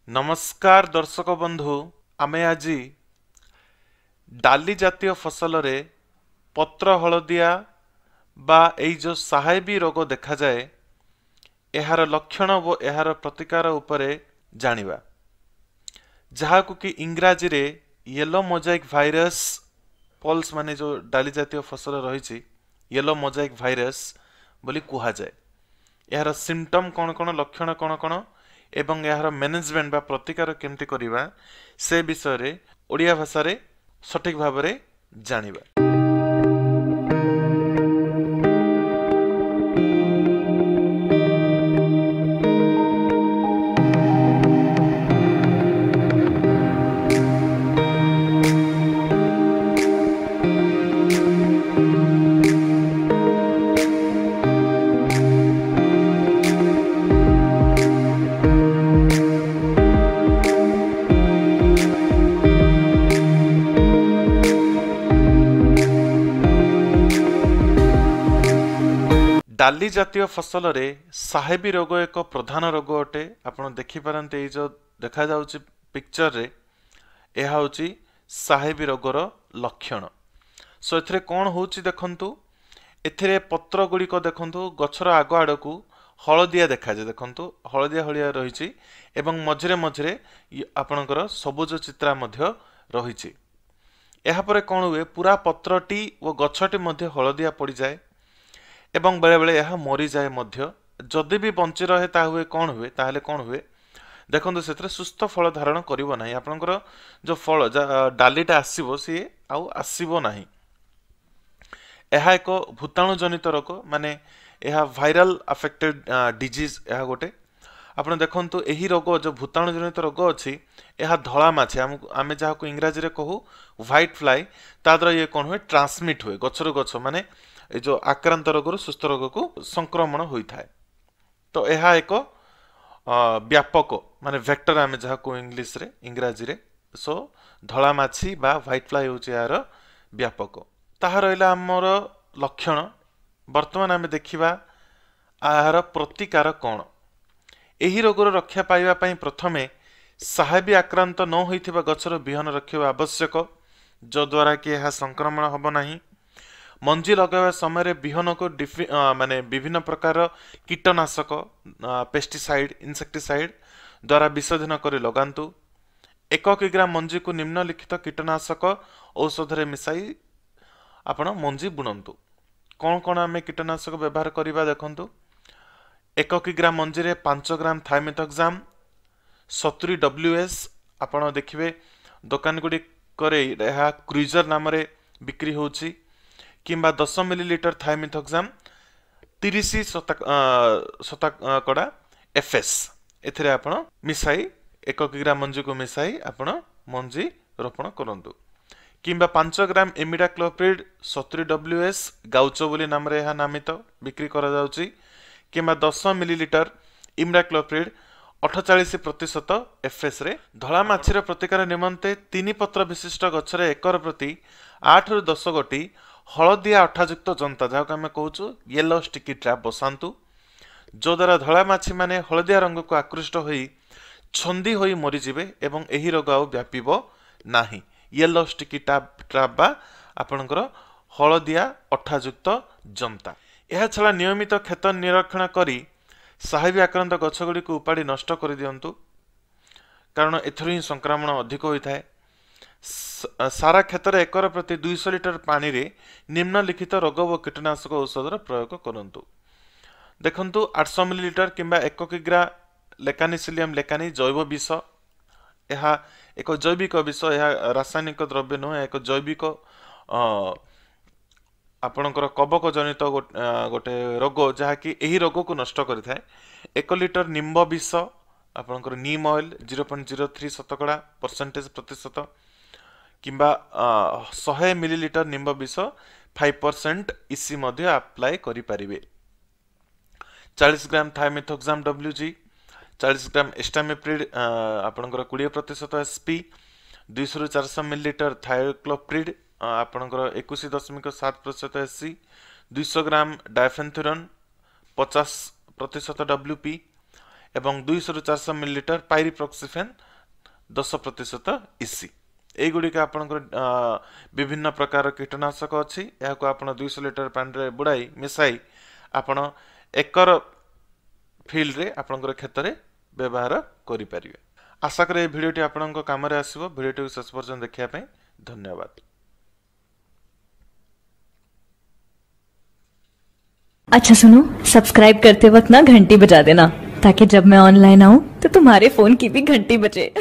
नमस्कार दर्शक बंधु आमे आज डाली जातीय फसल रे पत्र हलदिया बा एई जो साहेबी रोग देखा जाए एहार लक्षण व एहार प्रतिकार उपरे जानिबा जहाकु कि इंग्राजी रे येलो मोजाइक भाइरस पल्स माने जो डाली जातीय फसल रही येलो मोजाइक भाइरस बोली कुहा जाए एहार सिम्पटम कौन कौन लक्षण कौन कौन एवं यार मैनेजमेंट बा प्रतिकार केमती करिबा से विषय रे ओडिया भाषा रे सठिक भाव रे जानिबा। डाली जातीय फसल रे साहेबी रोग एक प्रधान रोग अटे। आपण देखि पारंते ए जो देखा जाउची पिक्चर रे एहा होची साहेबी रोगर लक्षण। सो एथरे कोन होची देखंतु एथिरे पत्र गुड़िक देखंतु गछर आग आडकू हलदिया देखा जे देखंतु हलदिया हलिया रहिची एवं मझरे मझरे आपणकर सबुज चित्रा मध्य रहिची। एहा परे कोन हुए पूरा पत्रटी व गछटी मध्य हलदिया पड़ी जाए एवं बेले बेले यह मरी जाए मध्य जदि भी बंची रहे ता हुए कौन हुए ताहले कौन हुए देखंतु सेतरे सुस्थ फल धारण करिवो नाही आपनकर जो फल डालीटा आसीबो सी आउ आसीबो नाही। एहा एक भूताणु जनित रोग माने एहा वायरल अफेक्टेड डिजीज एहा गोटे आपण देखंतु एही रोग जो भूताणु जनित रोग अछि एहा धळा माछी आमे जाहाको इंग्रजी रे कहू व्हाइट फ्लाई ताद्र ये कोन हुए ट्रांसमिट हुए गछरु गछ माने ए जो आक्रांत रोग सुस्थ रोग को संक्रमण होता है। तो यह एक व्यापक माने वेक्टर आमे जहाको इंग्लिश रे इंग्रजी रे सो धला माछी बा व्हाइट फ्लाई होची यार व्यापक ताहा रहला हमर लक्षण। वर्तमान आमे देखिबा आहार प्रतिकार कोन एही रोगर रक्षा पाइबा पई प्रथमे साहेबी आक्रांत न होइथिबा गछर बिहन रखिबा आवश्यक जो द्वारा कि यह संक्रमण होबो नाही। मंजी लगावा समय बिहन को माने विभिन्न प्रकार कीटनाशक पेस्टिसाइड इनसेक्टिसाइड द्वारा विशोधन कर लगांतु। 1 किग्रा मंजी को निम्नलिखित कीटनाशक औषध रे मिसाई आपण मंजी बुणंतु। कौन कौन आमे कीटनाशक व्यवहार करिबा देखंतु 1 किग्रा मंजी रे 5 ग्राम थाइमेथोक्साम 70 WS आपण देखिबे दुकान गुडी करे एहा क्रूजर नाम रे बिक्री होची किंबा 10 मिलीलीटर थाइमेथोक्साम 30 शतकड़ा एफएस एथिरे आपण मिसाई 1 किग्रा मंजी को मिसाई आपण मंजी रोपण करंतु। किंबा 5 ग्राम इमिडाक्लोप्रिड 70 WS गाउचो बोली नाम रे एहा नामित बिक्री करा जाउची किंबा 10 मिलीलीटर इमिडाक्लोप्रिड 48% एफएस रे धला माछीर प्रतिकार निमंते 3 पत्र विशिष्ट गछरे एकर प्रति 8 रु 10 गोटी हलदिया अठायुक्त जनता जहाँ आम कहूँ येलो स्टिकी ट्रैप बसातु जो द्वारा धला माछी माने हलदिया रंग को आकृष्ट होई छंदी होई मरीजिबे एवं एही रोग आउ व्यापिबो नाही। येलो स्टिकी ट्रैप बा आपणकर हलदिया अठायुक्त जनता यह छड़ा नियमित खेत निरीक्षण करी साहेबी आक्रांत गछ गुड़ी को उपाड़ी नष्ट कर दियंतु कारण एथर ही संक्रमण अधिक होता है। सारा क्षेत्र एकर प्रति 200 लिटर पानी रे निम्नलिखित रोग व कीटनाशक औषधर प्रयोग करंतु। देखंतु 800 मिलीलीटर किंबा 1 किग्रा लेकानिसिलियम लेकानी जैव विष एहा एक जैविक विष एहा रासायनिक द्रव्य नुह एक जैविक आपणकर कवक जनित गोटे रोग जहाँकि एही रोग को नष्ट करिथाय। 1 लिटर निम्ब विष आपणकर नीम ऑयल 0.03 शतकड़ा परसेंटेज प्रतिशत किंबा 100 मिलीलीटर निम्ब विष 5% इसी मध्य अप्लाई करि परिबे। 40 ग्राम थाइमेथोक्साम WG 40 ग्राम एस्टामिप्रिड आपणकर 20% SP 200 रु 400 मिलीलीटर थायोक्लोप्रिड आपणकर 21.7% SC 200 ग्राम डायफेन्थुरन 50% WP एवं 200 ରୁ 400 मिलीलीटर पाइरिप्रॉक्सिफेन 10% इसी एगुड़िक आपंकर विभिन्न प्रकार कीटनाशक अच्छी यहाँ आप 200 लीटर पानी रे बुड़ाई मिसाई आपण एकर फील्ड रे आपणकर क्षेत्र में व्यवहार करें। आशा करें भिडियोटी आपण काम आसो। भिडियोटी शेष पर्यंत देखा धन्यवाद। अच्छा सुनो, सब्सक्राइब करते वक्त ना घंटी बजा देना ताकि जब मैं ऑनलाइन आऊँ तो तुम्हारे फोन की भी घंटी बजे।